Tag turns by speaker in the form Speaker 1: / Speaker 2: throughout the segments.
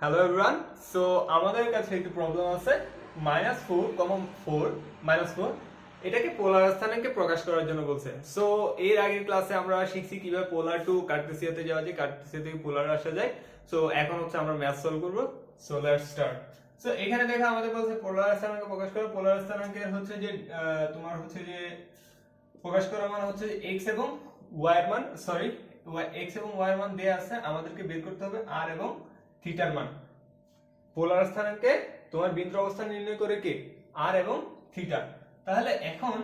Speaker 1: Hello everyone. So আমাদের কাছে একটি প্রবলেম আছে -4, এটাকে পোলার স্থানাঙ্কে প্রকাশ করার জন্য বলছে। সো এর আগের ক্লাসে আমরা শিখছি কিভাবে পোলার টু কার্টেসিয়াতে যাওয়া যায়, কার্টেসিয়া থেকে পোলার আসা যায়। সো এখন হচ্ছে আমরা ম্যাথ সলভ করব। So let's start. সো এখানে দেখো আমাদের বলছে পোলার স্থানাঙ্ক প্রকাশ করো। পোলার স্থানাঙ্কের হচ্ছে যে তোমার হচ্ছে যে প্রকাশ করা মানে হচ্ছে x এবং y এর মান, x এবং y এর মান দেয়া আছে, আমাদেরকে বের করতে হবে r এবং থিটার মান। পোলার স্থানাঙ্কে তোমার বিন্দুর অবস্থান নির্ণয় করে কে? r এবং থিটা। তাহলে এখন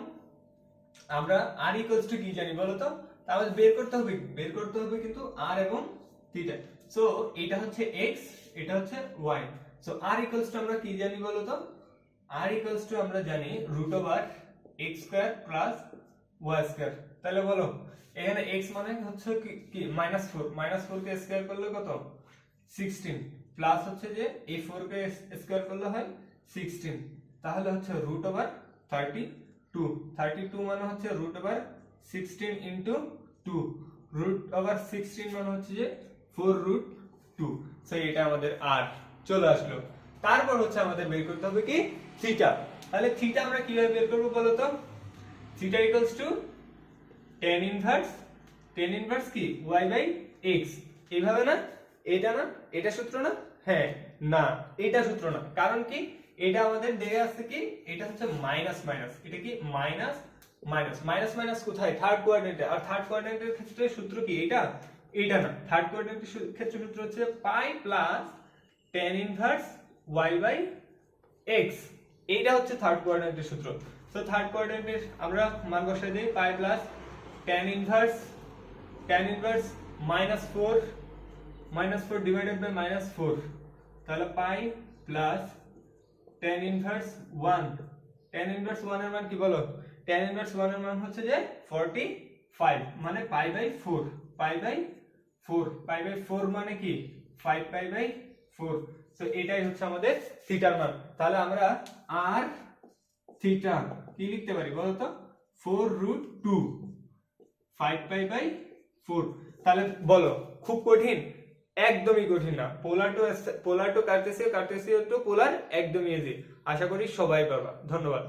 Speaker 1: আমরা r ইকুয়ালস টু কি জানি বলো তো? তাহলে বের করতে হবে কিন্তু r এবং থিটা। সো এটা হচ্ছে x, এটা হচ্ছে y। So r equals to আমরা কি জানি বলো তো? r ইকুয়ালস টু আমরা জানি x square plus y square. তাহলে বলো এখানে x মানে হচ্ছে কি -4 কে স্কয়ার করলে কত? 16 প্লাস হচ্ছে যে এই 4 কে স্কয়ার করলে হয় 16, তাহলে হচ্ছে √32 মানে হচ্ছে √16 ইনটু 2, √16 মানে হচ্ছে যে 4√2। সো এটা আমাদের r চলে আসলো। তারপর হচ্ছে আমাদের বের করতে হবে কি? থিটা। তাহলে থিটা আমরা কিভাবে বের করব বলো তো? Theta equals to tan inverse কি y বাই x। এইভাবে না? এটা না? এটা সূত্র না? হ্যাঁ, না এটা সূত্র না। কারণ কি? এটা আমাদের দেয়া আছে কি? এটা হচ্ছে মাইনাস। এটা কি মাইনাস কোথায়? থার্ড কোয়াড্রেন্টে। আর থার্ড কোয়াড্রেন্টের ক্ষেত্রে সূত্র কি? এটা না। থার্ড কোয়াড্রেন্টের ক্ষেত্রে সূত্র হচ্ছে pi plus tan inverse y by x। এইটা হচ্ছে থার্ড কোয়াড্রেন্টের সূত্র। সো থার্ড কোয়াড্রেন্টের আমরা মান বসাই দেই pi plus tan inverse -4 divided by -4। তাহলে pi plus tan inverse 1। tan inverse 1 এর মান কি বলো? tan ইনভার্স 1 এর মান হচ্ছে যে 45, মানে পাই বাই 4। পাই বাই 4 মানে কি 5 পাই বাই 4। সো এটাই হচ্ছে আমাদের থিটার মান। তাহলে আমরা r থিটা কি লিখতে পারি বলো তো? 4√2 5 পাই বাই 4। তাহলে বলো খুব কঠিন? একদমই কঠিন না। পোলার টু কার্টেসিয়া টু পোলার একদমই ইজি। আশা করি সবাই পারবা। ধন্যবাদ।